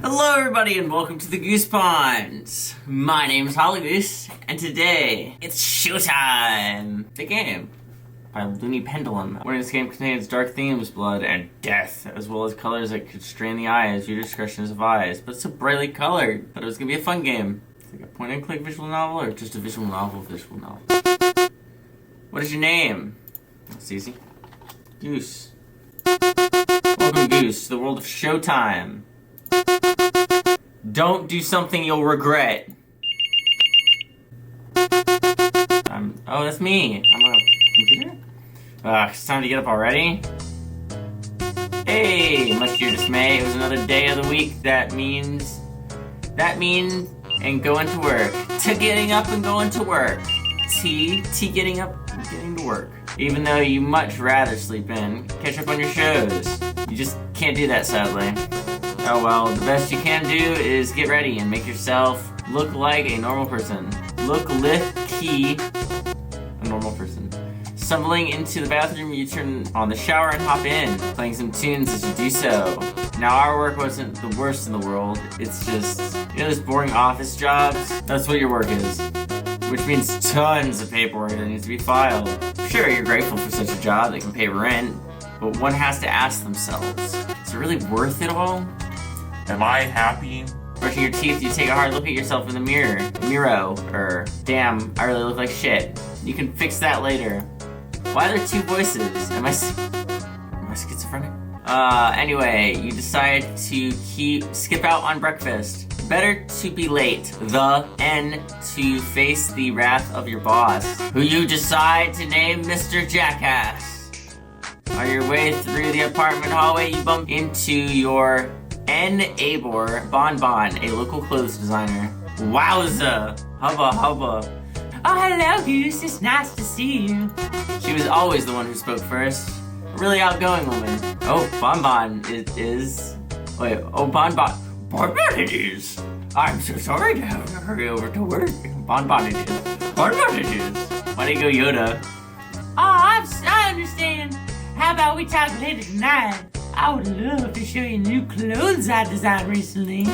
Hello everybody and welcome to the Goose Pond. My name's Goose, and today it's Showtime! The game by Loony Pendulum. Where this game contains dark themes, blood, and death, as well as colors that could strain the eyes. Your discretion is advised, but so brightly colored. But it was gonna be a fun game. It's like a point-and-click visual novel, or just a visual novel? What is your name? That's easy. Goose. Welcome, Goose, to the world of Showtime. Don't do something you'll regret. Oh, that's me. I'm a computer? It's time to get up already. Hey, much to your dismay, it was another day of the week. That means, and going to work. Getting up and going to work. Getting up and getting to work. Even though you much rather sleep in, catch up on your shows. You just can't do that, sadly. Oh well, the best you can do is get ready and make yourself look like a normal person. A normal person. Stumbling into the bathroom, you turn on the shower and hop in, playing some tunes as you do so. Now our work wasn't the worst in the world, it's just, those boring office jobs? That's what your work is. Which means tons of paperwork that needs to be filed. Sure, you're grateful for such a job that can pay rent, but one has to ask themselves, is it really worth it all? Am I happy? Brushing your teeth, you take a hard look at yourself in the mirror. Damn, I really look like shit. You can fix that later. Why are there two voices? Am I schizophrenic? Anyway, you decide to skip out on breakfast. Better to be late than to face the wrath of your boss, who you decide to name Mr. Jackass. On your way through the apartment hallway, you bump into your Abor Bonbon, a local clothes designer. Wowza! Hubba. Oh, hello, Goose. It's nice to see you. She was always the one who spoke first. A really outgoing woman. Oh, Bonbon Bonbon it is. I'm so sorry to have to hurry over to work. Bonbon it is. Bonbon it is. Why did you go Yoda? Oh, I understand. How about we talk later tonight? I would love to show you new clothes I designed recently.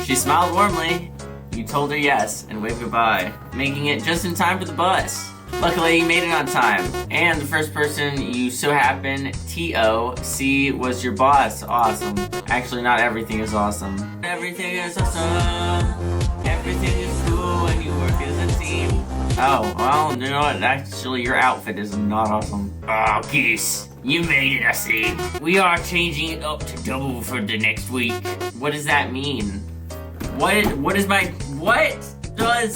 She smiled warmly. You told her yes and waved goodbye, making it just in time for the bus. Luckily, you made it on time. And the first person you so happen to see was your boss. Awesome. Actually, not everything is awesome. Everything is awesome. Everything is cool when you work as a team. Oh, well, you know what? Actually, your outfit is not awesome. Oh, Goose. You made it, I see. We are changing it up to double for the next week. What does that mean? What does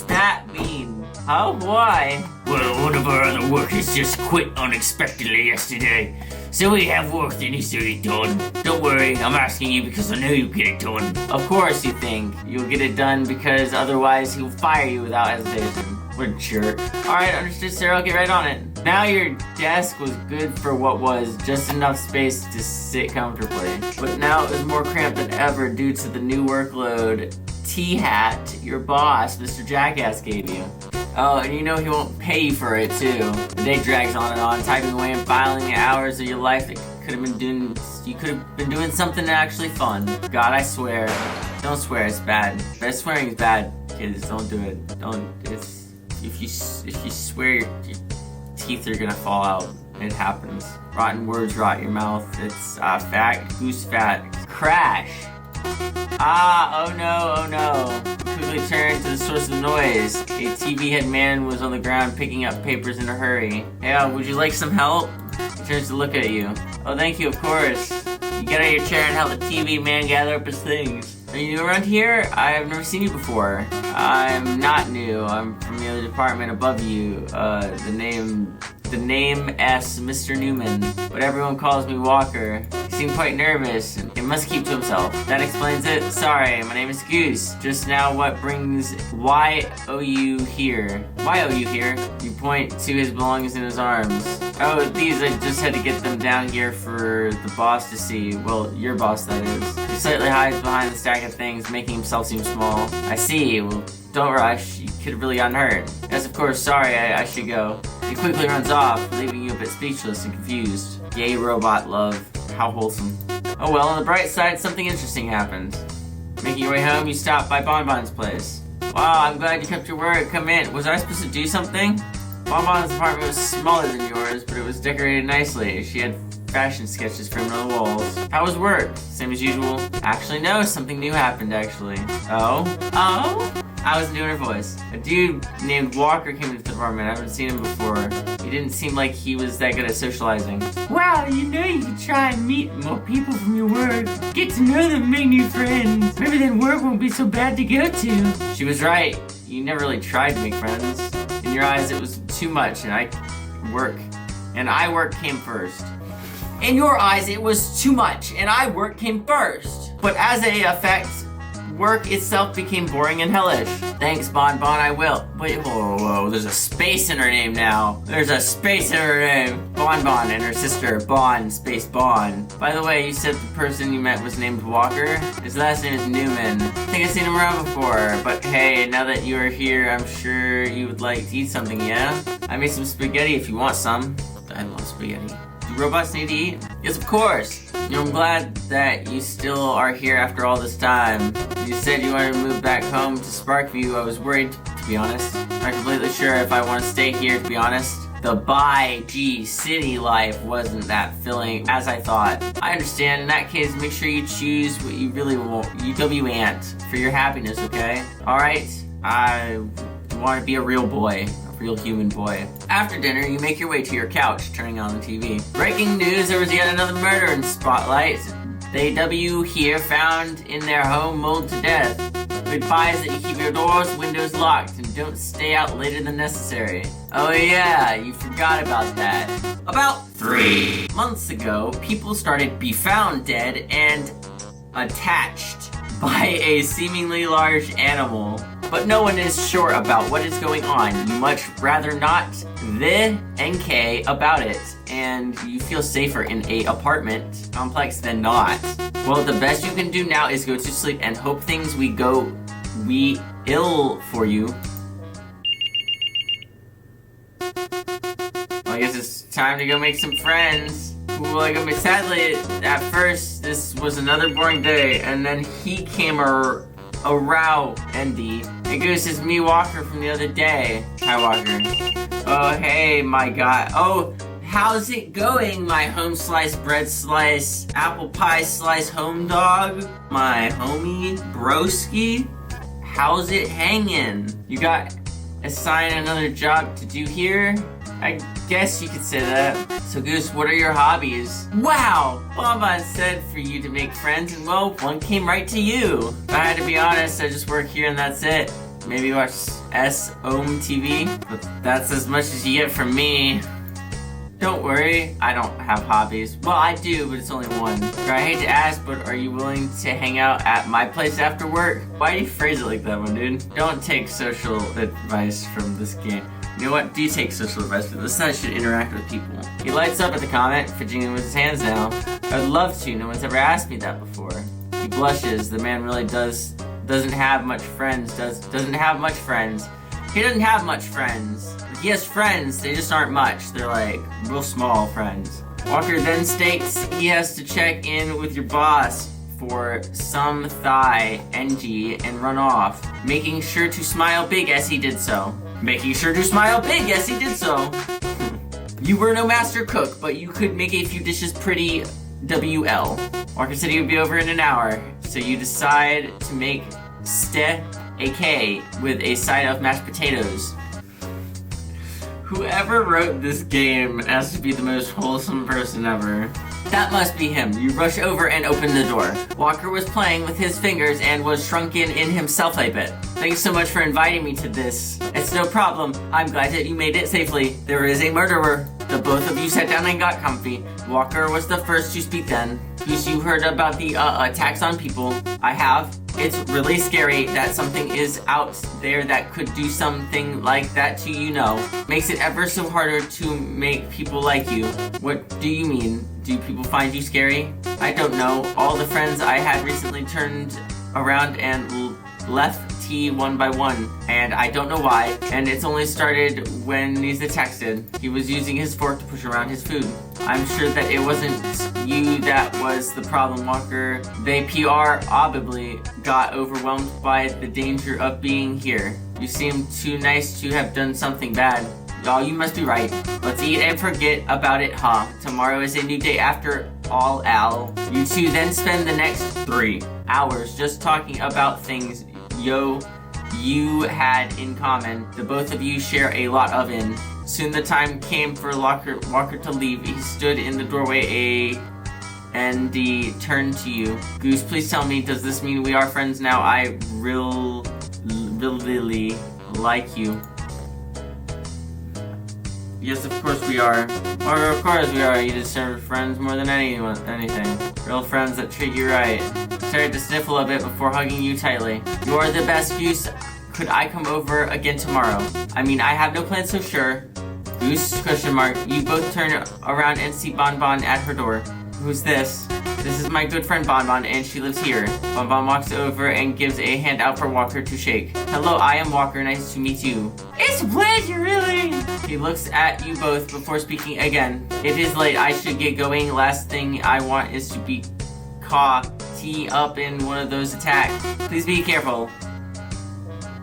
that mean? Huh? Why? Well, one of our other workers just quit unexpectedly yesterday. So we have work that needs to be done. Don't worry, I'm asking you because I know you'll get it done. Of course you think you'll get it done because otherwise he'll fire you without hesitation. What a jerk. Alright, understood, sir. I'll get right on it. Now your desk was good for what was just enough space to sit comfortably. But now it was more cramped than ever due to the new workload T-hat your boss, Mr. Jackass, gave you. Oh, and you know he won't pay you for it, too. The day drags on and on, typing away and filing the hours of your life that you could have been doing something actually fun. God, I swear. Don't swear, it's bad. Swearing is bad, kids. Don't do it. If you swear, your teeth are gonna fall out. It happens. Rotten words rot your mouth. It's fat, goose fat. Crash! Oh no. Quickly turned to the source of the noise. A TV-head man was on the ground picking up papers in a hurry. Hey, would you like some help? He turns to look at you. Oh, thank you, of course. You get out of your chair and help the TV man gather up his things. Are you new around here? I've never seen you before. I'm not new. I'm from the other department above you. The name S. Mr. Newman, but everyone calls me Walker. He seemed quite nervous and he must keep to himself. That explains it. Sorry, my name is Goose. Just now, why owe you here? You point to his belongings in his arms. Oh, these, I just had to get them down here for the boss to see. Well, your boss, that is. He slightly hides behind the stack of things, making himself seem small. I see. Well, don't rush. You could have really gotten hurt. Yes, of course. Sorry, I should go. He quickly runs off, leaving you a bit speechless and confused. Gay robot love. How wholesome. Oh well, on the bright side, something interesting happened. Making your way home, you stop by Bonbon's place. Wow, I'm glad you kept your word. Come in. Was I supposed to do something? Bonbon's apartment was smaller than yours, but it was decorated nicely. She had fashion sketches framed on the walls. How was work? Same as usual? Actually, no. Something new happened, actually. Oh? Oh? I was doing her voice. A dude named Walker came into the apartment. I haven't seen him before. He didn't seem like he was that good at socializing. Wow, you know you could try and meet more people from your work. Get to know them, make new friends. Maybe then work won't be so bad to go to. She was right. You never really tried to make friends. In your eyes, it was too much, and I work came first. In your eyes, it was too much, and work came first. But as a effect, work itself became boring and hellish. Thanks, Bonbon, I will. Wait, whoa, there's a space in her name now. There's a space in her name. Bonbon and her sister, Bon, space Bon. By the way, you said the person you met was named Walker? His last name is Newman. I think I've seen him around before, but hey, now that you are here, I'm sure you would like to eat something, yeah? I made some spaghetti if you want some. I love spaghetti. Do robots need to eat? Yes, of course. I'm glad that you still are here after all this time. You said you wanted to move back home to Sparkview. I was worried, to be honest. I'm not completely sure if I want to stay here, to be honest. The By-G city life wasn't that filling as I thought. I understand. In that case, make sure you choose what you really want. want for your happiness, okay? Alright, I want to be a real boy. Real human boy. After dinner, you make your way to your couch, turning on the TV. Breaking news, there was yet another murder in Spotlight. They W here found in their home mauled to death. We advise that you keep your doors, windows locked and don't stay out later than necessary. Oh yeah, you forgot about that. About 3 months ago, people started to be found dead and attached by a seemingly large animal. But no one is sure about what is going on. You much rather not the NK about it, and you feel safer in a apartment complex than not. Well, the best you can do now is go to sleep and hope things we ill for you. Well, I guess it's time to go make some friends. Well, sadly, at first, this was another boring day, and then he came around, Andy. Hey, Goose, it's me, Walker, from the other day. Hi, Walker. Oh, hey, my God. Oh, how's it going, my home slice, bread slice, apple pie slice home dog? My homie, broski? How's it hanging? You got assigned another job to do here? I guess you could say that. So Goose, what are your hobbies? Wow! Bonbon said for you to make friends, and well, one came right to you. If I had to be honest, I just work here and that's it. Maybe watch S-Om TV, but that's as much as you get from me. Don't worry, I don't have hobbies. Well, I do, but it's only one. I hate to ask, but are you willing to hang out at my place after work? Why do you phrase it like that one, dude? Don't take social advice from this game. You know what? Do take social advice, but this should interact with people. He lights up at the comment, fidgeting with his hands now. I would love to. No one's ever asked me that before. He blushes. The man really doesn't have much friends. Doesn't have much friends. He doesn't have much friends. He has friends. They just aren't much. They're like real small friends. Walker then states he has to check in with your boss for some thigh NG and run off, making sure to smile big as he did so. Making sure to smile big, yes he did so. You were no master cook, but you could make a few dishes pretty WL. Walker said he would be over in an hour, so you decide to make steak with a side of mashed potatoes. Whoever wrote this game has to be the most wholesome person ever. That must be him. You rush over and open the door. Walker was playing with his fingers and was shrunken in himself a bit. Thanks so much for inviting me to this. It's no problem. I'm glad that you made it safely. There is a murderer. The both of you sat down and got comfy. Walker was the first to speak then. You heard about the attacks on people. I have. It's really scary that something is out there that could do something like that to you know. Makes it ever so harder to make people like you. What do you mean? Do people find you scary? I don't know. All the friends I had recently turned around and left tea one by one, and I don't know why, and it's only started when he's texted. He was using his fork to push around his food. I'm sure that it wasn't you that was the problem, Walker. They audibly got overwhelmed by the danger of being here. You seem too nice to have done something bad. Y'all, you must be right. Let's eat and forget about it, huh? Tomorrow is a new day after all, Al. You two then spend the next 3 hours just talking about things you had in common. The both of you share a lot of in. Soon the time came for Walker to leave. He stood in the doorway and he turned to you. Goose, please tell me, does this mean we are friends now? I really like you. Yes, of course we are. Or of course we are. You deserve friends more than anything. Real friends that treat you right. Started to sniffle a bit before hugging you tightly. You are the best, Goose. Could I come over again tomorrow? I mean, I have no plans, so sure. Goose, ? You both turn around and see Bonbon at her door. Who's this? This is my good friend Bonbon, and she lives here. Bonbon walks over and gives a hand out for Walker to shake. Hello, I am Walker. Nice to meet you. It's a pleasure, really. He looks at you both before speaking again. It is late. I should get going. Last thing I want is to be caught up in one of those attacks. Please be careful.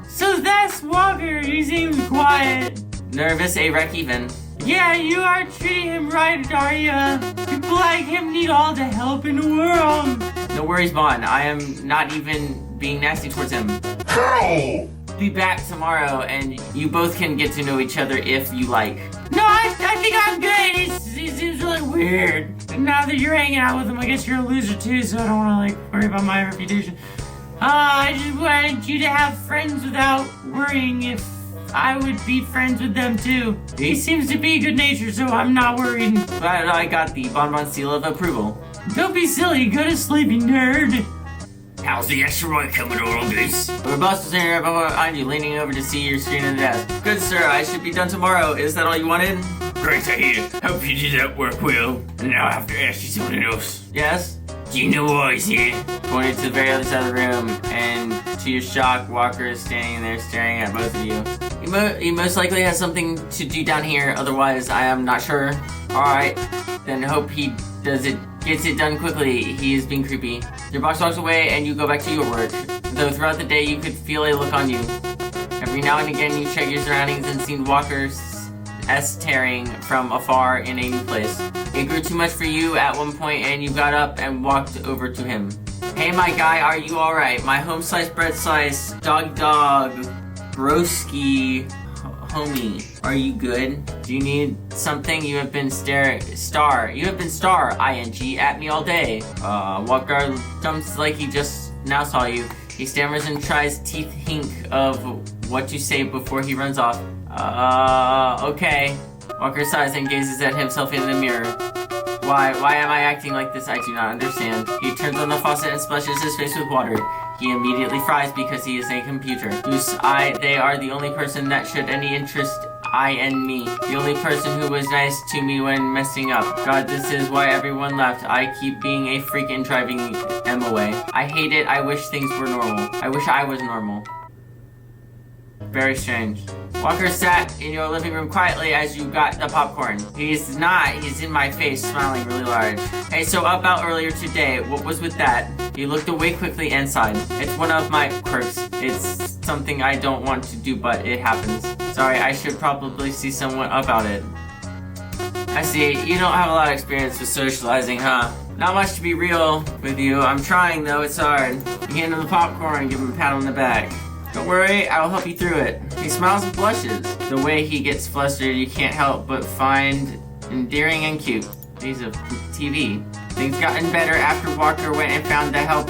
So that's Walker. He seems quiet. Nervous, a wreck even. Yeah, you are treating him right, are ya? People like him need all the help in the world. No worries, Bon. I am not even being nasty towards him. Hell! Be back tomorrow, and you both can get to know each other if you like. No, I think I'm good. He seems really weird. And now that you're hanging out with him, I guess you're a loser too, so I don't want to worry about my reputation. I just wanted you to have friends without worrying if I would be friends with them too. He seems to be good-natured, so I'm not worried. Glad I got the Bonbon seal of approval. Don't be silly. Go to sleep, you nerd. How's the asteroid coming along, Goose? We're about to stand right behind you, leaning over to see your screen on the desk. Good sir, I should be done tomorrow. Is that all you wanted? Great to hear. Hope you did that work well. And now I have to ask you something else. Yes? Do you know why he's here? Pointed to the very other side of the room, and to your shock, Walker is standing there staring at both of you. He most likely has something to do down here, otherwise I am not sure. Alright, then hope he gets it done quickly. He is being creepy. Your boss walks away and you go back to your work. Though throughout the day you could feel a look on you. Every now and again you check your surroundings and see Walker staring from afar in a new place. It grew too much for you at one point and you got up and walked over to him. Hey my guy, are you alright? My home sliced bread slice, dog, broski, homie. Are you good? Do you need something? You have been ing at me all day. Walker jumps like he just now saw you. He stammers and tries to think of what to say before he runs off. Okay. Walker sighs and gazes at himself in the mirror. Why am I acting like this? I do not understand. He turns on the faucet and splashes his face with water. He immediately fries because he is a computer. Goose, they are the only person that showed any interest in me. The only person who was nice to me when messing up. God, this is why everyone left. I keep being a freak and driving them away. I hate it. I wish things were normal. I wish I was normal. Very strange. Walker sat in your living room quietly as you got the popcorn. He's not. He's in my face, smiling really large. Hey, so about earlier today, what was with that? He looked away quickly and sighed. It's one of my quirks. It's something I don't want to do, but it happens. Sorry, I should probably see someone about it. I see. You don't have a lot of experience with socializing, huh? Not much to be real with you. I'm trying, though. It's hard. You hand him the popcorn and give him a pat on the back. Don't worry, I'll help you through it. He smiles and blushes. The way he gets flustered, you can't help but find endearing and cute. He's a TV. Things gotten better after Walker went and found the help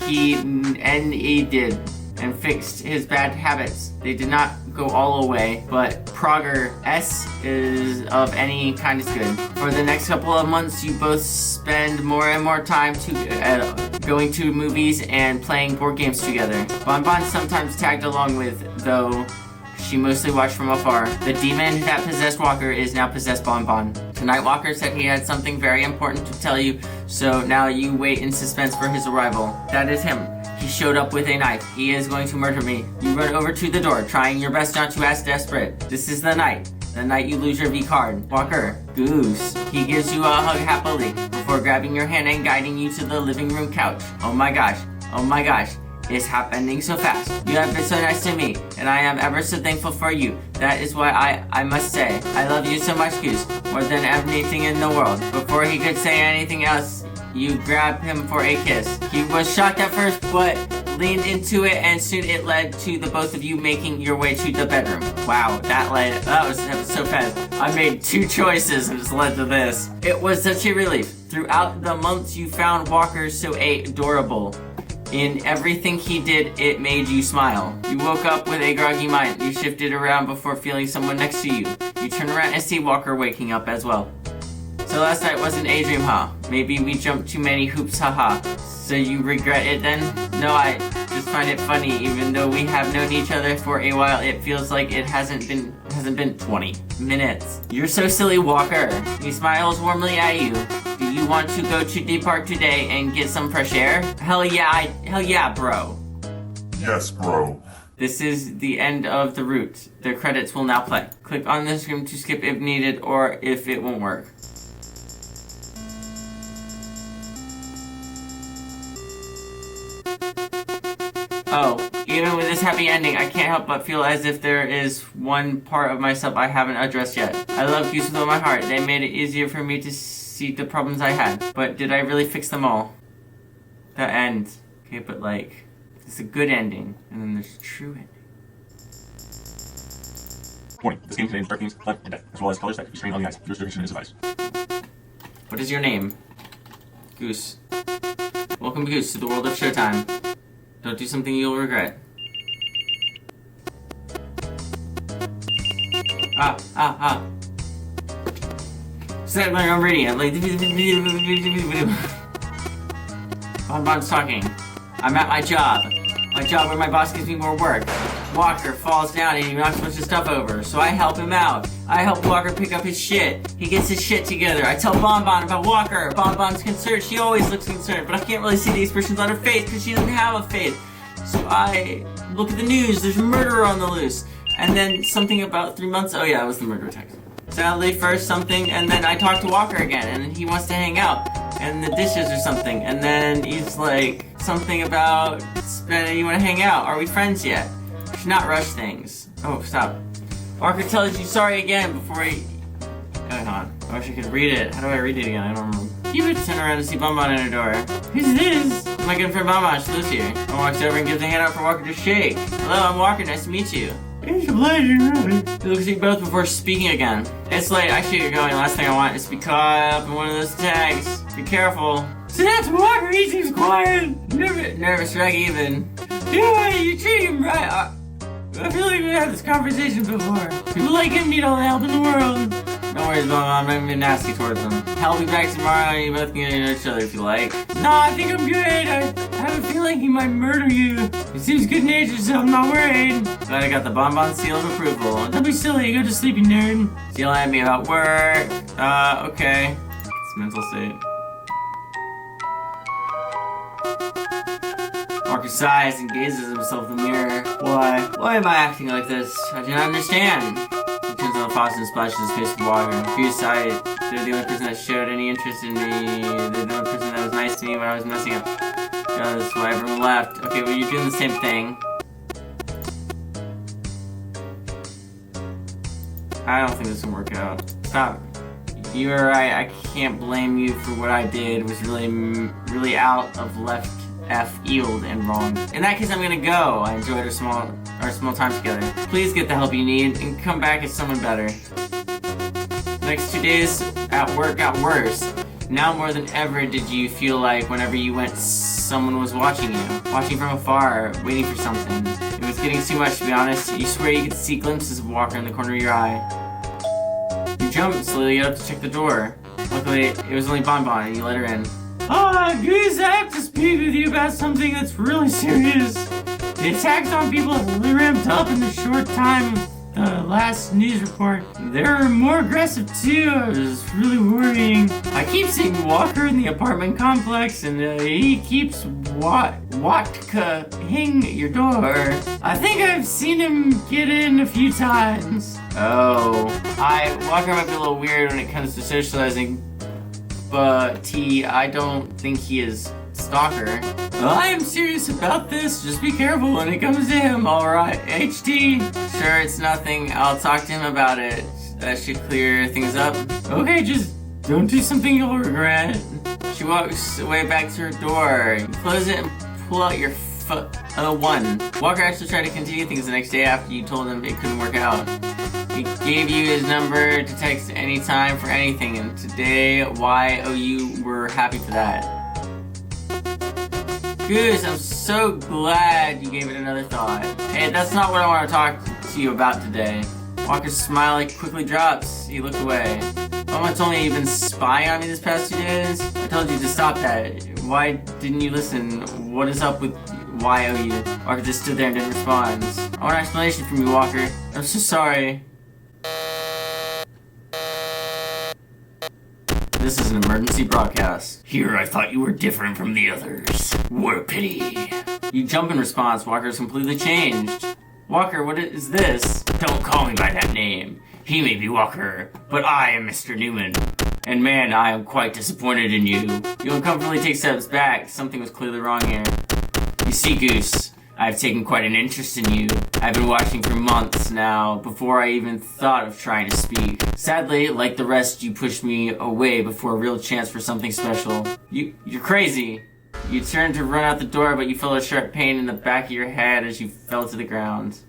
he did and fixed his bad habits. They did not go all away, but progress is of any kind is good. For the next couple of months, you both spend more and more time going to movies and playing board games together. Bonbon sometimes tagged along with, though she mostly watched from afar. The demon that possessed Walker is now possessed Bonbon. Tonight, Walker said he had something very important to tell you, so now you wait in suspense for his arrival. That is him. He showed up with a knife. He is going to murder me. You run over to the door, trying your best not to act desperate. This is the night. The night you lose your V card. Walker, Goose. He gives you a hug happily before grabbing your hand and guiding you to the living room couch. Oh my gosh. Oh my gosh. It's happening so fast. You have been so nice to me, and I am ever so thankful for you. That is why I must say, I love you so much, Goose, more than anything in the world. Before he could say anything else, you grabbed him for a kiss. He was shocked at first, but leaned into it, and soon it led to the both of you making your way to the bedroom. Wow, that was so fast. I made 2 choices and it's led to this. It was such a relief. Throughout the months you found Walker so adorable. In everything he did, it made you smile. You woke up with a groggy mind. You shifted around before feeling someone next to you. You turn around and see Walker waking up as well. So last night wasn't a dream, huh? Maybe we jumped too many hoops, haha. So you regret it then? No, I just find it funny. Even though we have known each other for a while, it feels like it hasn't been 20 minutes. You're so silly, Walker. He smiles warmly at you. Do you want to go to the park today and get some fresh air? Hell yeah, bro. Yes, bro. This is the end of the route. The credits will now play. Click on the screen to skip if needed or if it won't work. Oh, even with this happy ending, I can't help but feel as if there is one part of myself I haven't addressed yet. I love Goose with all my heart. They made it easier for me to see the problems I had. But did I really fix them all? The end. Okay, but like, it's a good ending, and then there's a true ending. Warning, this game contains dark themes, blood, and death, as well as colors that can be strained on the eyes. Your restriction is advised. What is your name? Goose. Welcome, Goose, to the world of Showtime. Don't do something you'll regret. Set my own reading. Bonbon's talking. I'm at my job. My job where my boss gives me more work. Walker falls down and he knocks a bunch of stuff over, so I help him out. I help Walker pick up his shit. He gets his shit together. I tell Bonbon about Walker. Bonbon's concerned. She always looks concerned, but I can't really see the expressions on her face because she doesn't have a face. So I look at the news. There's a murderer on the loose. And then something about 3 months. Oh yeah, it was the murder text. Sadly, first something, and then I talk to Walker again, and he wants to hang out. And the dishes or something. And then he's like, something about, you want to hang out? Are we friends yet? You should not rush things. Oh, stop. Walker tells you sorry again before he... Hold on. I wish I could read it. How do I read it again? I don't remember. You would turn around to see Bonbon in her door. Who's this? My good friend Bonbon. She lives here. I walks over and gives a hand out for Walker to shake. Hello, I'm Walker. Nice to meet you. It's a pleasure, really. He looks at you both before speaking again. It's late. I should get going. Last thing I want is to be caught up in one of those tags. Be careful. So that's Walker. He seems quiet. Nervous wreck even. Yeah, you treat him right. I feel like we had this conversation before. People like him need all the help in the world. Don't worry, Mom. I'm not even being nasty towards him. I'll be back tomorrow and you both can get to know each other if you like. No, I think I'm good. I have a feeling he might murder you. He seems good-natured, so I'm not worried. Glad I got the Bonbon seal of approval. Don't be silly. Go to sleep, you nerd. He's yelling at me about work. Okay. It's mental state. Walker sighs and gazes at himself in the mirror. Why? Why am I acting like this? I do not understand. He turns on the faucet and splashes his face with water. Goose sighed. They're the only person that showed any interest in me. They're the only person that was nice to me when I was messing up. That's why everyone left. Okay, well, you're doing the same thing. I don't think this will work out. Stop. You were right. I can't blame you for what I did. It was really out of left field and wrong. In that case, I'm gonna go. I enjoyed our small time together. Please get the help you need and come back as someone better. The next 2 days at work got worse. Now more than ever did you feel like whenever you went, someone was watching you. Watching from afar, waiting for something. It was getting too much, to be honest. You swear you could see glimpses of Walker in the corner of your eye. You jumped slowly up to check the door. Luckily, it was only Bonbon and you let her in. Goose, I have to speak with you about something that's really serious. The attacks on people have really ramped up in the short time of the last news report. They're more aggressive too. It's really worrying. I keep seeing Walker in the apartment complex, and he keeps Watka-ing your door. I think I've seen him get in a few times. Oh, Walker might be a little weird when it comes to socializing, but I don't think he is stalker. I am serious about this. Just be careful when it comes to him, alright? HD. Sure, it's nothing. I'll talk to him about it. That should clear things up. Okay, just don't do something you'll regret. She walks away back to her door. You close it and pull out your one. Walker actually tried to continue things the next day after you told him it couldn't work out. He gave you his number to text anytime for anything, and today, you were happy for that. Goose, I'm so glad you gave it another thought. Hey, that's not what I want to talk to you about today. Walker's smile quickly drops. He looked away. Mama told me you've been spying on me this past 2 days. I told you to stop that. Why didn't you listen? What is up with YOU? Walker just stood there and didn't respond. I want an explanation from you, Walker. I'm so sorry. This is an emergency broadcast. Here, I thought you were different from the others. What a pity. You jump in response. Walker's completely changed. Walker, what is this? Don't call me by that name. He may be Walker, but I am Mr. Newman. And man, I am quite disappointed in you. You uncomfortably take steps back. Something was clearly wrong here. You see, Goose, I've taken quite an interest in you. I've been watching for months now, before I even thought of trying to speak. Sadly, like the rest, you pushed me away before a real chance for something special. You're crazy. You turned to run out the door, but you felt a sharp pain in the back of your head as you fell to the ground.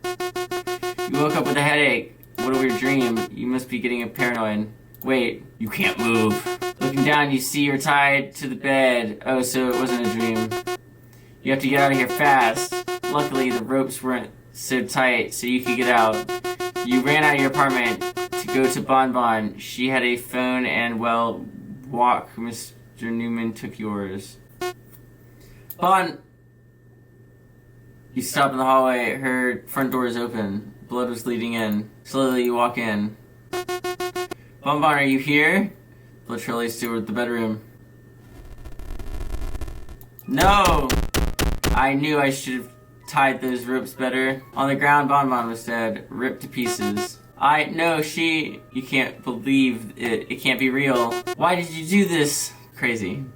You woke up with a headache. What a weird dream. You must be getting paranoid. Wait, you can't move. Looking down, you see you're tied to the bed. Oh, so it wasn't a dream. You have to get out of here fast. Luckily, the ropes weren't so tight, so you could get out. You ran out of your apartment to go to Bon Bon. She had a phone and, well, walk. Mr. Newman took yours. Bon! You stop in the hallway. Her front door is open. Blood was leading in. Slowly, you walk in. Bon Bon, are you here? Blood trails toward the bedroom. No! I knew I should have tied those ropes better. On the ground, Bon Bon was dead, ripped to pieces. You can't believe it. It can't be real. Why did you do this? Crazy.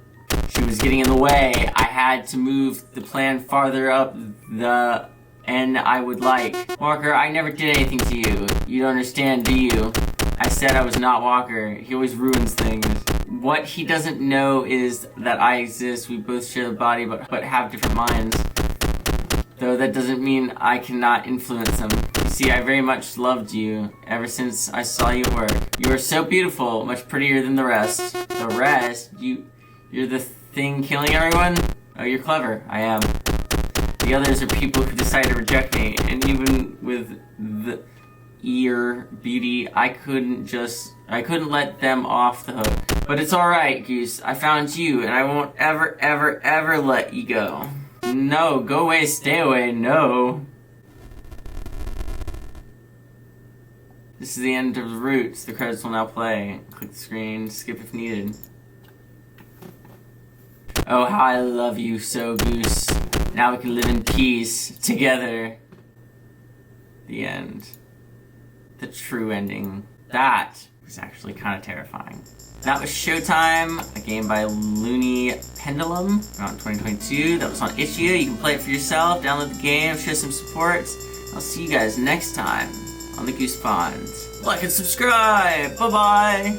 She was getting in the way. I had to move the plan farther up the end I would like. Walker, I never did anything to you. You don't understand, do you? I said I was not Walker. He always ruins things. What he doesn't know is that I exist. We both share the body, but have different minds. Though that doesn't mean I cannot influence him. You see, I very much loved you ever since I saw you at work. You are so beautiful, much prettier than the rest. The rest? You're the thing killing everyone? Oh, you're clever. I am. The others are people who decide to reject me, and even with the ear beauty, I couldn't let them off the hook. But it's alright, Goose. I found you, and I won't ever let you go. No, go away, stay away, no. This is the end of the Roots. The credits will now play. Click the screen, skip if needed. Oh, how I love you so, Goose. Now we can live in peace, together. The end. The true ending. That was actually kind of terrifying. That was Showtime, a game by Loony Pendulum, out in 2022. That was on Itch.io. You can play it for yourself, download the game, show some support. I'll see you guys next time on the Goose Pond. Like and subscribe. Bye-bye.